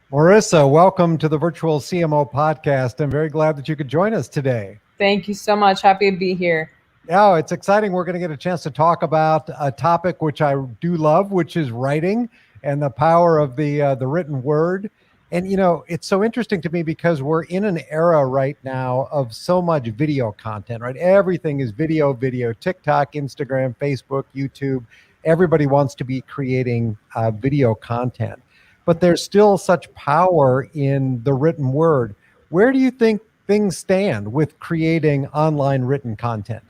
Morissa, welcome to the Virtual CMO podcast. I'm very glad that you could join us today. Thank you so much. Happy to be here. Yeah, it's exciting. We're going to get a chance to talk about a topic which I do love, which is writing and the power of the written word. And it's so interesting to me because we're in an era right now of so much video content, right? Everything is video, TikTok, Instagram, Facebook, YouTube. Everybody wants to be creating video content, but there's still such power in the written word. Where do you think things stand with creating online written content?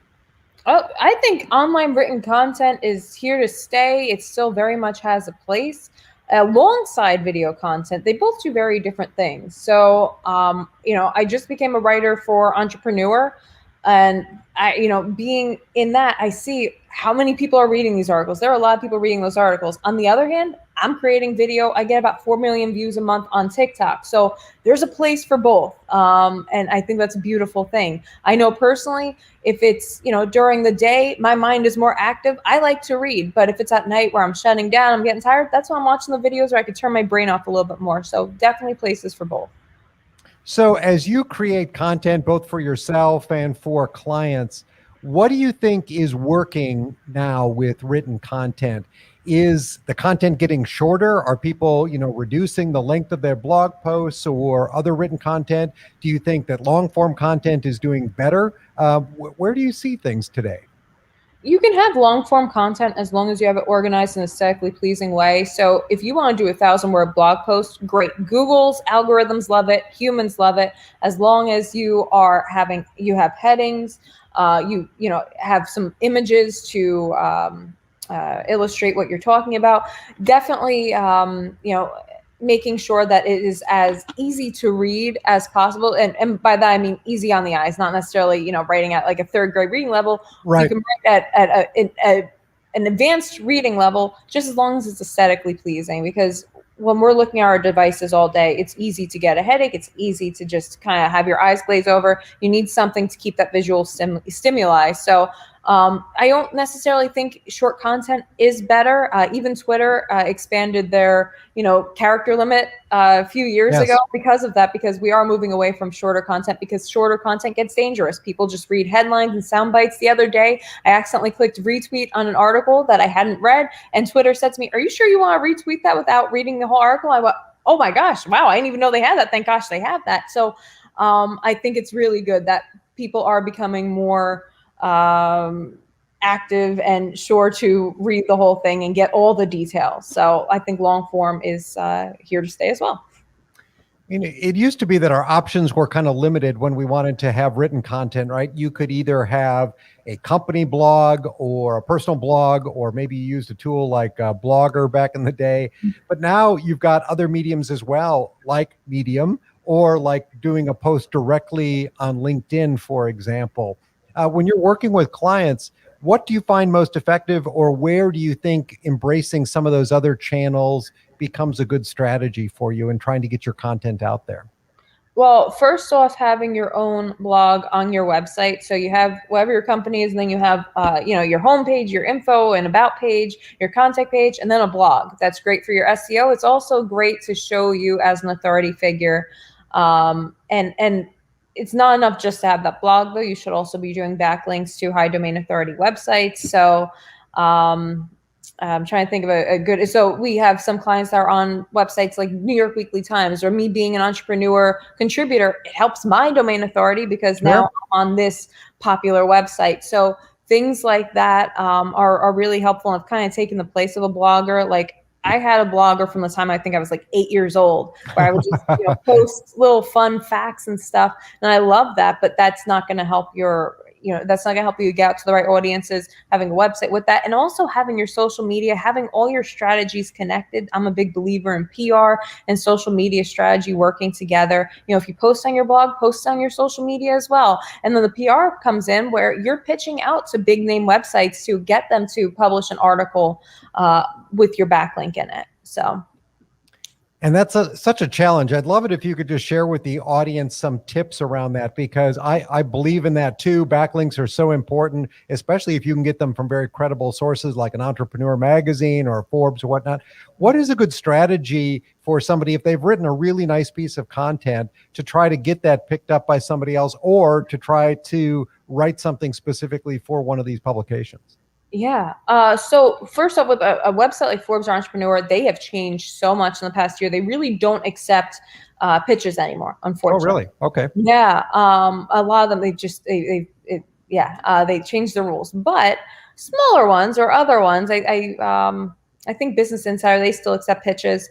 Oh, I think online written content is here to stay. It still very much has a place alongside video content. They both do very different things. So, I just became a writer for Entrepreneur, and being in that, I see how many people are reading these articles. There are a lot of people reading those articles. On the other hand, I'm creating video. I get about 4 million views a month on TikTok. So there's a place for both. And I think that's a beautiful thing. I know personally, if it's, during the day, my mind is more active. I like to read, but if it's at night where I'm shutting down, I'm getting tired, that's when I'm watching the videos where I could turn my brain off a little bit more. So definitely places for both. So as you create content, both for yourself and for clients, what do you think is working now with written content? Is the content getting shorter? Are people, reducing the length of their blog posts or other written content? Do you think that long form content is doing better? Where do you see things today? You can have long form content as long as you have it organized in an aesthetically pleasing way. So if you want to do 1,000-word blog post, great. Google's algorithms love it. Humans love it. As long as you have headings, have some images to illustrate what you're talking about. Definitely, making sure that it is as easy to read as possible. And by that, I mean easy on the eyes, not necessarily, writing at like a third grade reading level. Right. You can write at an advanced reading level, just as long as it's aesthetically pleasing, because when we're looking at our devices all day, it's easy to get a headache. It's easy to just kind of have your eyes glaze over. You need something to keep that visual stimuli. So I don't necessarily think short content is better. Even Twitter expanded their, character limit a few years ago because of that, because we are moving away from shorter content, because shorter content gets dangerous. People just read headlines and sound bites. The other day, I accidentally clicked retweet on an article that I hadn't read, and Twitter said to me, "Are you sure you want to retweet that without reading the whole article?" I went, "Oh my gosh, wow, I didn't even know they had that. Thank gosh they have that." So I think it's really good that people are becoming more active and sure to read the whole thing and get all the details. So I think long form is here to stay as well. It used to be that our options were kind of limited when we wanted to have written content, right? You could either have a company blog or a personal blog, or maybe you used a tool like Blogger back in the day. But now you've got other mediums as well, like Medium, or like doing a post directly on LinkedIn, for example. When you're working with clients, what do you find most effective, or where do you think embracing some of those other channels becomes a good strategy for you in trying to get your content out there? Well, first off, having your own blog on your website. So you have whatever your company is, and then you have, your homepage, your info and about page, your contact page, and then a blog. That's great for your SEO. It's also great to show you as an authority figure. And it's not enough just to have that blog, though. You should also be doing backlinks to high domain authority websites. So I'm trying to think of a good, so we have some clients that are on websites like New York Weekly Times, or me being an entrepreneur contributor, it helps my domain authority because now I'm on this popular website. So things like that are really helpful and have kind of taken the place of a blogger. Like I had a blogger from the time I think I was like 8 years old, where I would just post little fun facts and stuff. And I love that, but that's not going to help that's not going to help you get out to the right audiences. Having a website with that, and also having your social media, having all your strategies connected. I'm a big believer in PR and social media strategy working together. If you post on your blog, post on your social media as well. And then the PR comes in where you're pitching out to big name websites to get them to publish an article with your backlink in it. So And that's such a challenge. I'd love it if you could just share with the audience some tips around that, because I believe in that too. Backlinks are so important, especially if you can get them from very credible sources like an Entrepreneur magazine or Forbes or whatnot. What is a good strategy for somebody if they've written a really nice piece of content to try to get that picked up by somebody else, or to try to write something specifically for one of these publications? Yeah. So first off, with a website like Forbes or Entrepreneur, they have changed so much in the past year. They really don't accept pitches anymore, Oh, unfortunately. really? Okay. Yeah. A lot of them, they changed the rules, but smaller ones or other ones, I think Business Insider, they still accept pitches.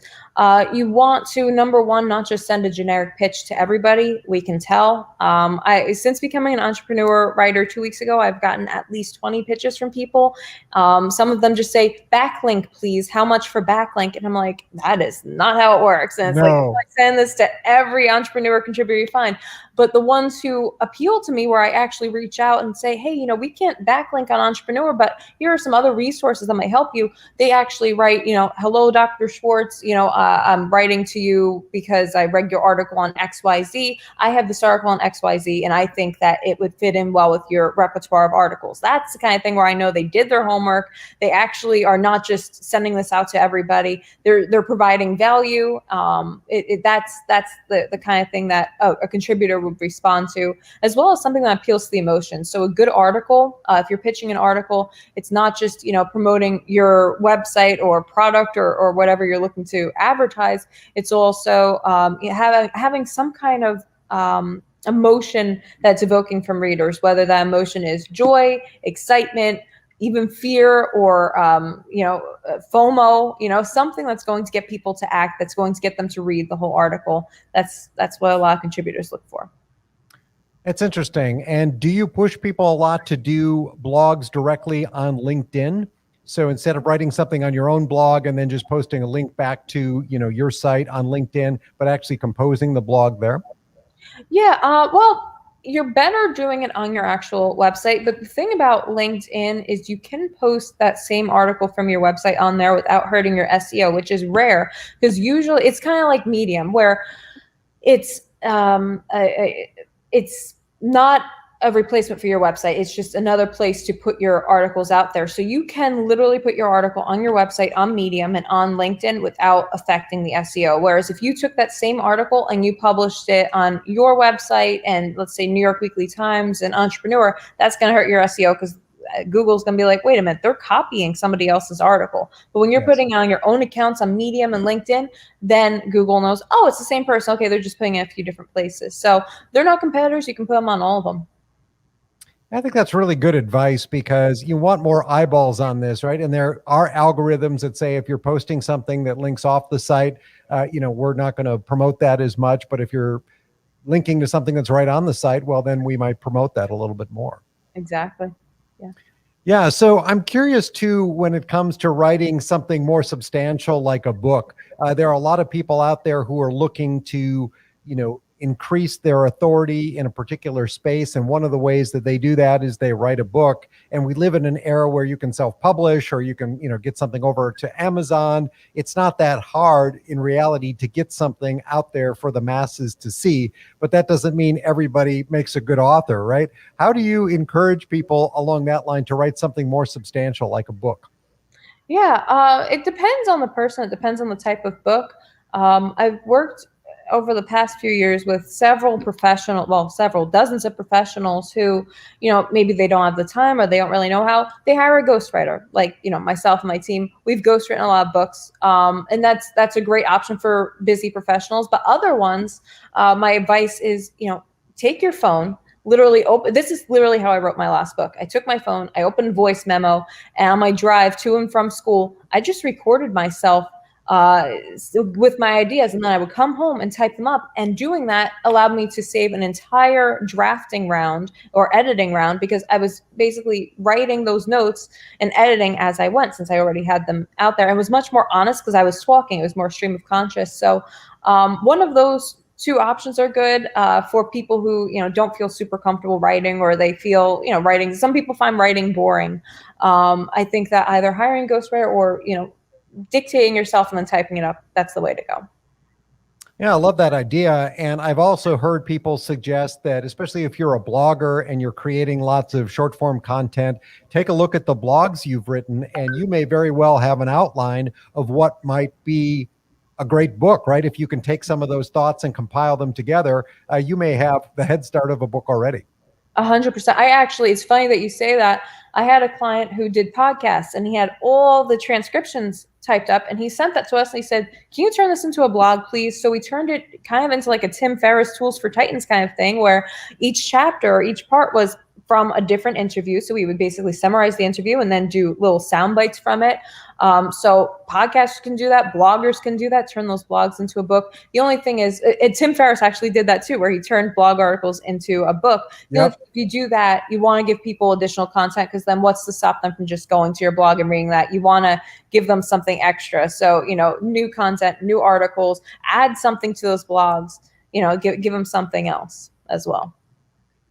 You want to, number one, not just send a generic pitch to everybody. We can tell. Since becoming an entrepreneur writer 2 weeks ago, I've gotten at least 20 pitches from people. Some of them just say, backlink, please. How much for backlink? And I'm like, that is not how it works. And it's like, No. send this to every entrepreneur contributor you find. But the ones who appeal to me, where I actually reach out and say, hey, we can't backlink on Entrepreneur, but here are some other resources that might help you. They actually write, hello, Dr. Schwartz, I'm writing to you because I read your article on XYZ. I have this article on XYZ, and I think that it would fit in well with your repertoire of articles. That's the kind of thing where I know they did their homework. They actually are not just sending this out to everybody. They're providing value. That's the kind of thing that a contributor would respond to, as well as something that appeals to the emotions. So a good article, if you're pitching an article, it's not just promoting your website or product or whatever you're looking to advertise. It's also having some kind of emotion that's evoking from readers, whether that emotion is joy, excitement, even fear, or FOMO, something that's going to get people to act, that's going to get them to read the whole article. That's what a lot of contributors look for. It's interesting. And do you push people a lot to do blogs directly on LinkedIn? So instead of writing something on your own blog and then just posting a link back to, your site on LinkedIn, but actually composing the blog there? Yeah, well, you're better doing it on your actual website. But the thing about LinkedIn is you can post that same article from your website on there without hurting your SEO, which is rare, because usually it's kind of like Medium, where it's not a replacement for your website. It's just another place to put your articles out there. So you can literally put your article on your website, on Medium, and on LinkedIn without affecting the SEO. Whereas if you took that same article and you published it on your website and, let's say, New York Weekly Times and Entrepreneur, that's going to hurt your SEO, because Google's going to be like, wait a minute, they're copying somebody else's article. But when you're putting on your own accounts on Medium and LinkedIn, then Google knows, oh, it's the same person. Okay, they're just putting it in a few different places. So they're not competitors. You can put them on all of them. I think that's really good advice, because you want more eyeballs on this, right? And there are algorithms that say if you're posting something that links off the site, we're not going to promote that as much. But if you're linking to something that's right on the site, well, then we might promote that a little bit more. Exactly. Yeah. Yeah. So I'm curious too, when it comes to writing something more substantial like a book, there are a lot of people out there who are looking to, increase their authority in a particular space. And one of the ways that they do that is they write a book. And we live in an era where you can self-publish, or you can, get something over to Amazon. It's not that hard in reality to get something out there for the masses to see, but that doesn't mean everybody makes a good author, right? How do you encourage people along that line to write something more substantial like a book? Yeah, it depends on the person. It depends on the type of book. I've worked over the past few years with several dozens of professionals who, maybe they don't have the time or they don't really know how. They hire a ghostwriter, like, myself and my team. We've ghostwritten a lot of books, and that's a great option for busy professionals. But other ones, my advice is, take your phone. This is literally how I wrote my last book. I took my phone, I opened voice memo, and on my drive to and from school, I just recorded myself with my ideas, and then I would come home and type them up. And doing that allowed me to save an entire drafting round or editing round, because I was basically writing those notes and editing as I went, since I already had them out there. It was much more honest because I was talking. It was more stream of conscious. So one of those two options are good for people who don't feel super comfortable writing, or they feel writing. Some people find writing boring. I think that either hiring a ghostwriter or dictating yourself and then typing it up, that's the way to go. Yeah, I love that idea. And I've also heard people suggest that, especially if you're a blogger and you're creating lots of short form content, take a look at the blogs you've written, and you may very well have an outline of what might be a great book, right? If you can take some of those thoughts and compile them together, you may have the head start of a book already. 100%. I actually, it's funny that you say that. I had a client who did podcasts and he had all the transcriptions typed up and he sent that to us and he said, "Can you turn this into a blog, please?" So we turned it kind of into like a Tim Ferriss Tools for Titans kind of thing where each chapter or each part was from a different interview. So we would basically summarize the interview and then do little sound bites from it. So podcasts can do that, bloggers can do that, turn those blogs into a book. The only thing is, Tim Ferriss actually did that too, where he turned blog articles into a book. If you do that, you want to give people additional content because then what's to stop them from just going to your blog and reading that? You want to give them something extra. So, new content, new articles, add something to those blogs, give them something else as well.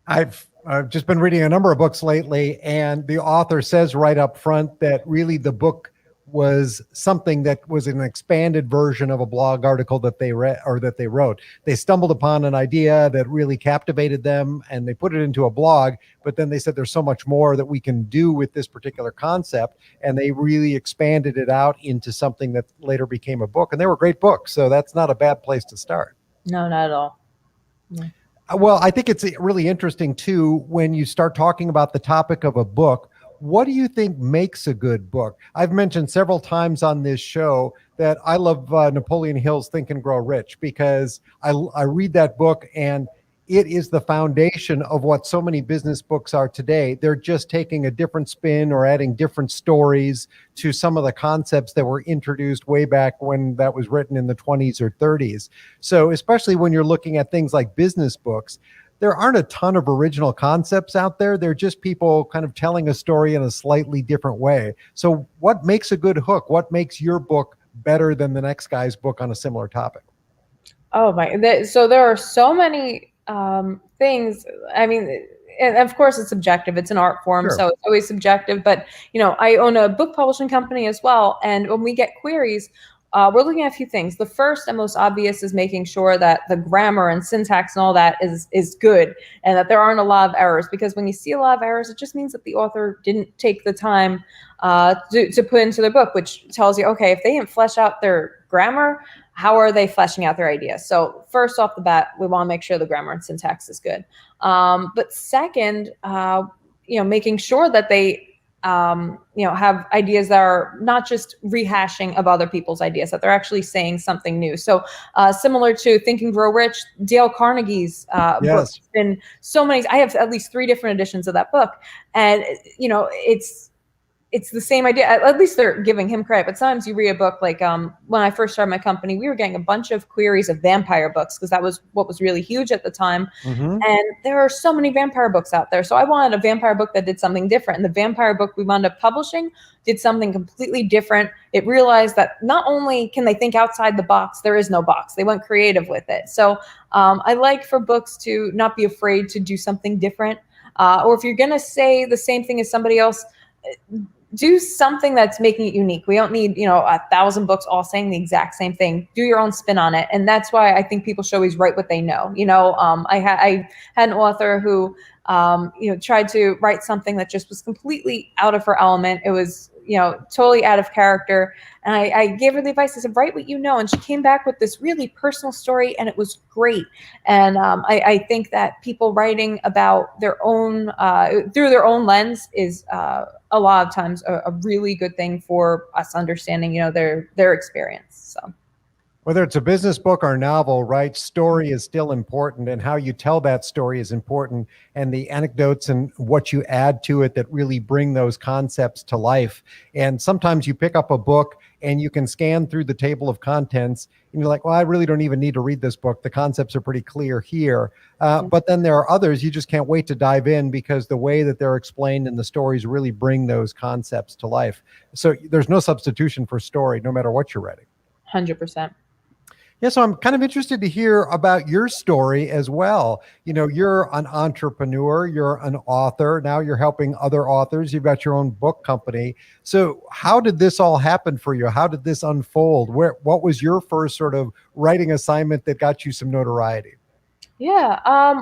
I've just been reading a number of books lately, and the author says right up front that really the book was something that was an expanded version of a blog article that they read or that they wrote. They stumbled upon an idea that really captivated them and they put it into a blog, but then they said there's so much more that we can do with this particular concept, and they really expanded it out into something that later became a book, and they were great books. So that's not a bad place to start. No, not at all. Yeah. Well, I think it's really interesting too when you start talking about the topic of a book. What do you think makes a good book? I've mentioned several times on this show that I love Napoleon Hill's Think and Grow Rich because I read that book and it is the foundation of what so many business books are today. They're just taking a different spin or adding different stories to some of the concepts that were introduced way back when that was written in the 20s or 30s. So especially when you're looking at things like business books, there aren't a ton of original concepts out there. They're just people kind of telling a story in a slightly different way. So what makes a good hook? What makes your book better than the next guy's book on a similar topic? Oh my, so there are so many things. I mean, and of course it's subjective. It's an art form, Sure. so it's always subjective. But, I own a book publishing company as well. And when we get queries, we're looking at a few things. The first and most obvious is making sure that the grammar and syntax and all that is good and that there aren't a lot of errors. Because when you see a lot of errors, it just means that the author didn't take the time to put into their book, which tells you, okay, if they didn't flesh out their grammar, how are they fleshing out their ideas? So first off the bat, we want to make sure the grammar and syntax is good. But second, making sure that they have ideas that are not just rehashing of other people's ideas, that they're actually saying something new. So similar to Think and Grow Rich, Dale Carnegie's book. Yes. Been so many. I have at least 3 different editions of that book, and it's the same idea. At least they're giving him credit. But sometimes you read a book like when I first started my company, we were getting a bunch of queries of vampire books because that was what was really huge at the time. Mm-hmm. And there are so many vampire books out there. So I wanted a vampire book that did something different. And the vampire book we wound up publishing did something completely different. It realized that not only can they think outside the box, there is no box. They went creative with it. So I like for books to not be afraid to do something different. Or if you're going to say the same thing as somebody else, do something that's making it unique. We don't need, 1,000 books all saying the exact same thing. Do your own spin on it. And that's why I think people should always write what they know. I had an author who, tried to write something that just was completely out of her element. It was, totally out of character. And I gave her the advice. I said, write what you know. And she came back with this really personal story, and it was great. And I think that people writing about their own, through their own lens is a lot of times a really good thing for us understanding, their experience. So. Whether it's a business book or a novel, right? Story is still important, and how you tell that story is important, and the anecdotes and what you add to it that really bring those concepts to life. And sometimes you pick up a book and you can scan through the table of contents and you're like, well, I really don't even need to read this book. The concepts are pretty clear here. But then there are others you just can't wait to dive in because the way that they're explained in the stories really bring those concepts to life. So there's no substitution for story, no matter what you're writing. 100%. Yeah, so I'm kind of interested to hear about your story as well. You're an entrepreneur, you're an author, now you're helping other authors, you've got your own book company. So, how did this all happen for you? How did this unfold? What was your first sort of writing assignment that got you some notoriety? Yeah.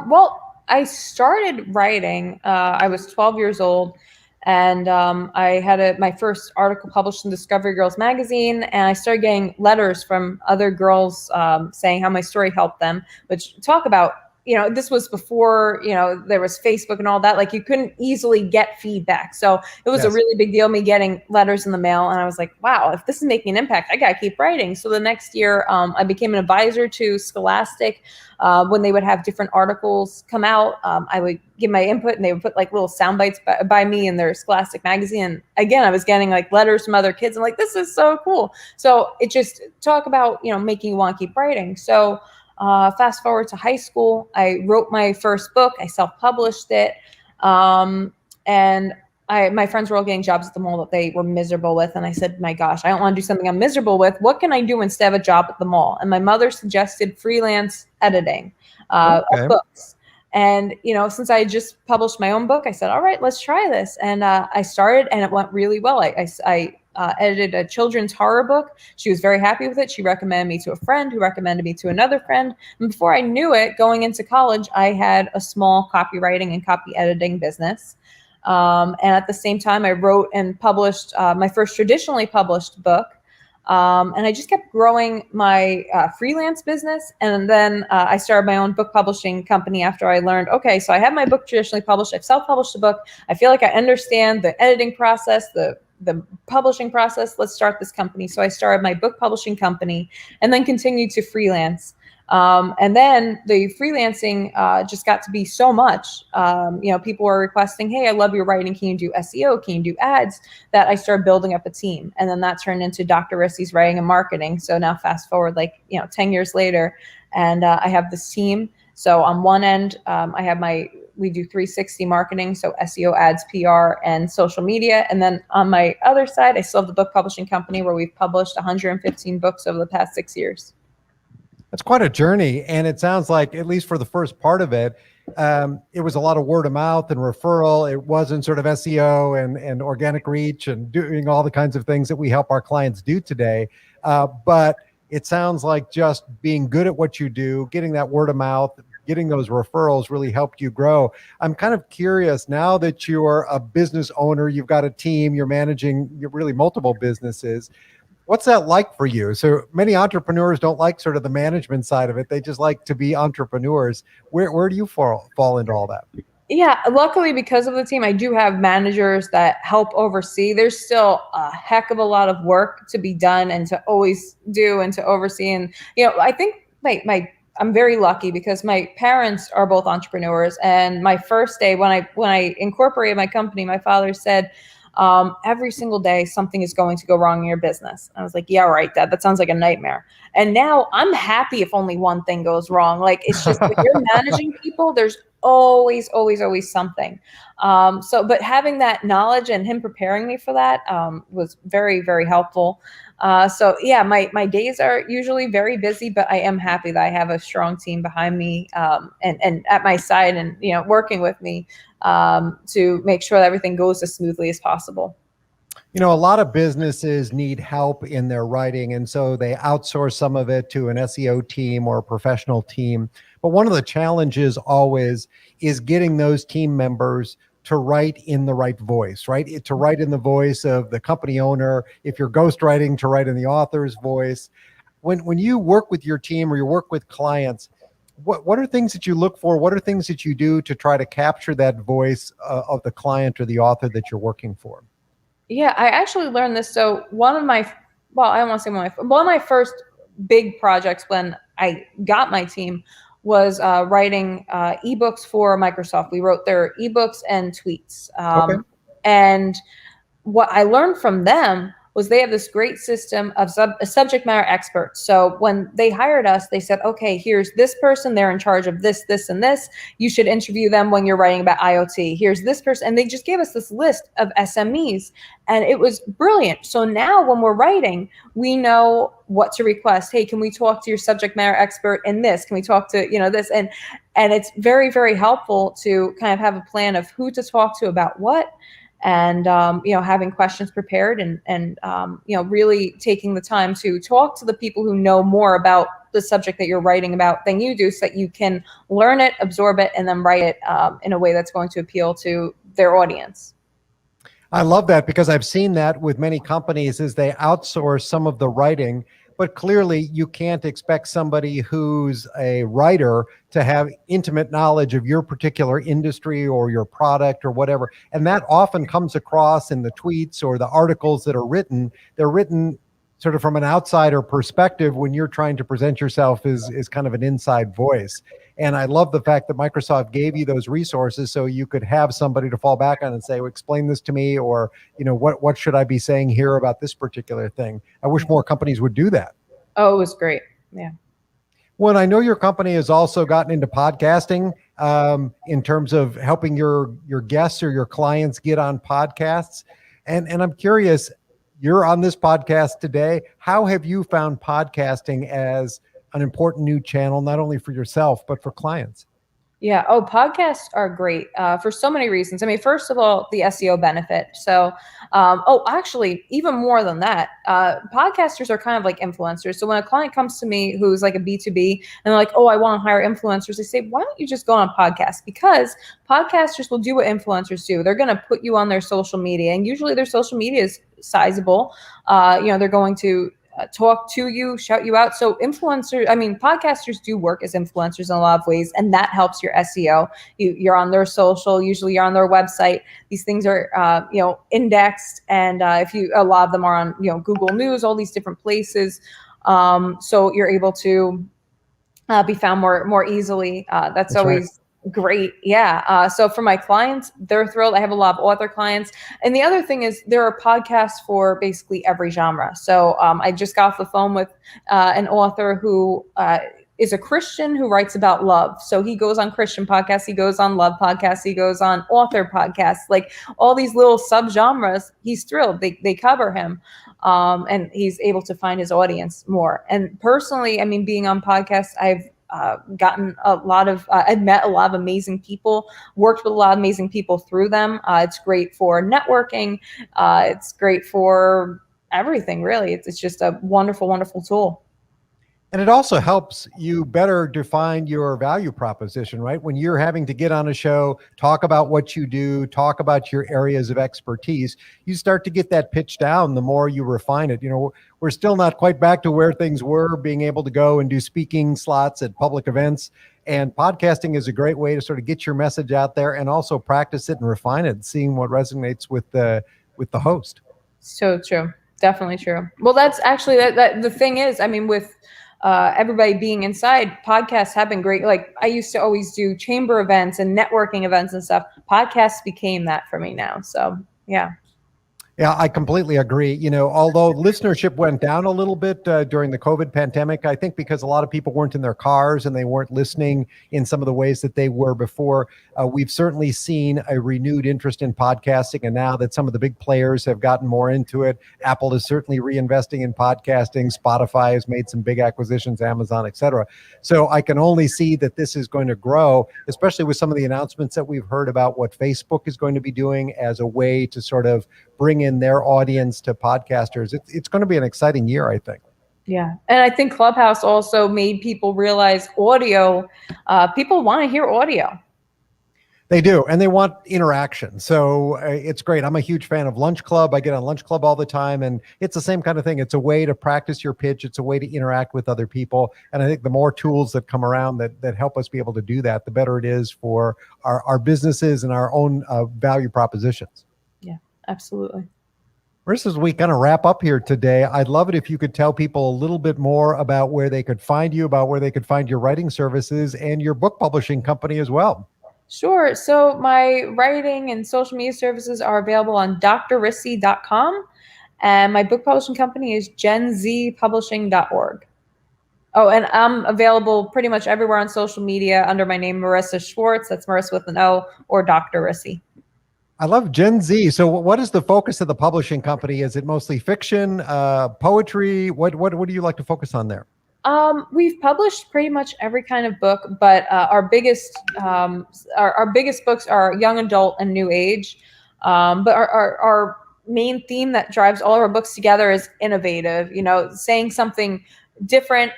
Well, I started writing. I was 12 years old, and I had my first article published in Discovery Girls magazine, and I started getting letters from other girls saying how my story helped them. Which talk about, this was before, there was Facebook and all that. Like, you couldn't easily get feedback, so it was a Yes. really big deal. Me getting letters in the mail, and I was like, wow, if this is making an impact, I gotta keep writing. So the next year, I became an advisor to Scholastic. When they would have different articles come out, I would give my input, and they would put like little sound bites by me in their Scholastic magazine. And again, I was getting like letters from other kids. I'm like, this is so cool. So it just talk about, making you want to keep writing. So fast forward to high school, I wrote my first book. I self-published it. And my friends were all getting jobs at the mall that they were miserable with. And I said, my gosh, I don't want to do something I'm miserable with. What can I do instead of a job at the mall? And my mother suggested freelance editing of Okay. books. And, since I just published my own book, I said, all right, let's try this. And I started, and it went really well. I edited a children's horror book. She was very happy with it. She recommended me to a friend who recommended me to another friend. And before I knew it, going into college, I had a small copywriting and copy editing business. And at the same time, I wrote and published my first traditionally published book. And I just kept growing my freelance business. And then I started my own book publishing company after I learned, okay, so I have my book traditionally published. I've self-published a book. I feel like I understand the editing process, the publishing process. Let's start this company. So I started my book publishing company and then continued to freelance. And then the freelancing just got to be so much. People were requesting, hey, I love your writing. Can you do SEO? Can you do ads? That I started building up a team. And then that turned into Dr. Rissi's writing and marketing. So now fast forward 10 years later, and I have this team. So on one end, we do 360 marketing, so SEO, ads, PR, and social media. And then on my other side, I still have the book publishing company where we've published 115 books over the past 6 years. That's quite a journey. And it sounds like, at least for the first part of it, it was a lot of word of mouth and referral. It wasn't sort of SEO and organic reach and doing all the kinds of things that we help our clients do today. But it sounds like just being good at what you do, getting that word of mouth, getting those referrals really helped you grow. I'm kind of curious, now that you're a business owner, you've got a team, you're managing really multiple businesses. What's that like for you? So many entrepreneurs don't like sort of the management side of it. They just like to be entrepreneurs. Where do you fall into all that? Yeah, luckily because of the team, I do have managers that help oversee. There's still a heck of a lot of work to be done and to always do and to oversee. And I think I'm very lucky because my parents are both entrepreneurs. And my first day when I incorporated my company, my father said, every single day something is going to go wrong in your business. I was like, yeah, right, Dad, that sounds like a nightmare. And now I'm happy if only one thing goes wrong. Like, it's just when you're managing people, there's always something. But having that knowledge and him preparing me for that was very, very helpful. My days are usually very busy, but I am happy that I have a strong team behind me and at my side and working with me to make sure that everything goes as smoothly as possible. A lot of businesses need help in their writing, and so they outsource some of it to an SEO team or a professional team. But one of the challenges always is getting those team members to write in the right voice, right? To write in the voice of the company owner. If you're ghostwriting, to write in the author's voice. When you work with your team or you work with clients, what are things that you look for? What are things that you do to try to capture that voice of the client or the author that you're working for? Yeah, I actually learned this. So one of my, well, I don't want to say one of my first big projects when I got my team was writing ebooks for Microsoft. We wrote their ebooks and tweets. Okay. And what I learned from them was they have this great system of subject matter experts. So when they hired us, they said, okay, here's this person, they're in charge of this, this, and this. You should interview them when you're writing about IoT. Here's this person. And they just gave us this list of SMEs, and it was brilliant. So now when we're writing, we know what to request. Hey, can we talk to your subject matter expert in this? Can we talk to, this? And it's very, very helpful to kind of have a plan of who to talk to about what, and having questions prepared, and really taking the time to talk to the people who know more about the subject that you're writing about than you do, so that you can learn it, absorb it, and then write it in a way that's going to appeal to their audience. I love that, because I've seen that with many companies is they outsource some of the writing, but clearly you can't expect somebody who's a writer to have intimate knowledge of your particular industry or your product or whatever. And that often comes across in the tweets or the articles that are written. They're written sort of from an outsider perspective when you're trying to present yourself as kind of an inside voice. And I love the fact that Microsoft gave you those resources so you could have somebody to fall back on and say, well, explain this to me, or, what should I be saying here about this particular thing? I wish more companies would do that. Oh, it was great. Yeah. Well, I know your company has also gotten into podcasting in terms of helping your guests or your clients get on podcasts. And I'm curious, you're on this podcast today. How have you found podcasting as an important new channel, not only for yourself, but for clients? Yeah. Oh, podcasts are great for so many reasons. I mean, first of all, the SEO benefit. So, actually, even more than that, podcasters are kind of like influencers. So when a client comes to me who's like a B2B and they're like, oh, I want to hire influencers, I say, why don't you just go on a podcast? Because podcasters will do what influencers do. They're going to put you on their social media, and usually their social media is sizable. They're going to talk to you, shout you out. So podcasters do work as influencers in a lot of ways, and that helps your SEO. You're on their social, usually you're on their website. These things are, indexed, and a lot of them are on, Google News, all these different places. So you're able to be found more easily. That's always right. Great. Yeah. So for my clients, they're thrilled. I have a lot of author clients. And the other thing is there are podcasts for basically every genre. So I just got off the phone with an author who is a Christian who writes about love. So he goes on Christian podcasts, he goes on love podcasts, he goes on author podcasts, like all these little subgenres. He's thrilled. They cover him. And he's able to find his audience more. And personally, I mean, being on podcasts, I've gotten I've met a lot of amazing people, worked with a lot of amazing people through them. It's great for networking. It's great for everything, really. It's just a wonderful, wonderful tool. And it also helps you better define your value proposition, right? When you're having to get on a show, talk about what you do, talk about your areas of expertise, you start to get that pitch down the more you refine it. We're still not quite back to where things were, being able to go and do speaking slots at public events. And podcasting is a great way to sort of get your message out there and also practice it and refine it, seeing what resonates with the host. So true. Definitely true. Well, that's actually that the thing is, I mean, with everybody being inside, podcasts have been great. Like I used to always do chamber events and networking events and stuff. Podcasts became that for me now. So yeah. Yeah, I completely agree. Although listenership went down a little bit during the COVID pandemic, I think because a lot of people weren't in their cars and they weren't listening in some of the ways that they were before. We've certainly seen a renewed interest in podcasting. And now that some of the big players have gotten more into it, Apple is certainly reinvesting in podcasting. Spotify has made some big acquisitions, Amazon, et cetera. So I can only see that this is going to grow, especially with some of the announcements that we've heard about what Facebook is going to be doing as a way to sort of bring in their audience to podcasters. It's going to be an exciting year, I think. Yeah. And I think Clubhouse also made people realize audio, people want to hear audio. They do. And they want interaction. So it's great. I'm a huge fan of Lunch Club. I get on Lunch Club all the time. And it's the same kind of thing. It's a way to practice your pitch. It's a way to interact with other people. And I think the more tools that come around that help us be able to do that, the better it is for our businesses and our own value propositions. Yeah, absolutely. Marissa, as we kind of wrap up here today, I'd love it if you could tell people a little bit more about where they could find you, about where they could find your writing services and your book publishing company as well. Sure. So my writing and social media services are available on drrissi.com. And my book publishing company is genzpublishing.org. Oh, and I'm available pretty much everywhere on social media under my name, Morissa Schwartz. That's Morissa with an O, or Dr. Rissi. I love Gen Z. So what is the focus of the publishing company? Is it mostly fiction, poetry? What do you like to focus on there? We've published pretty much every kind of book, but our biggest books are young adult and new age. But our main theme that drives all of our books together is innovative. Saying something different,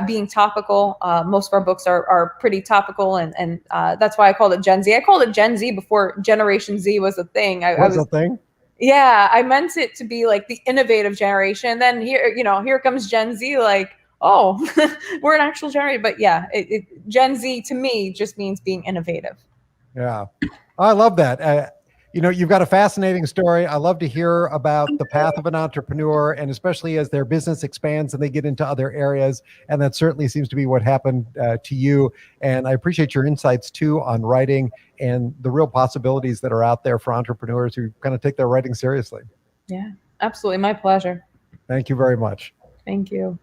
being topical. Most of our books are pretty topical, and that's why I called it Gen Z. I called it Gen Z before Generation Z was a thing. Was a thing? Yeah, I meant it to be like the innovative generation. And then here comes Gen Z, like, oh, we're an actual generation. But yeah, Gen Z to me just means being innovative. Yeah, I love that. You've got a fascinating story. I love to hear about the path of an entrepreneur, and especially as their business expands and they get into other areas. And that certainly seems to be what happened to you. And I appreciate your insights too on writing and the real possibilities that are out there for entrepreneurs who kind of take their writing seriously. Yeah, absolutely. My pleasure. Thank you very much. Thank you.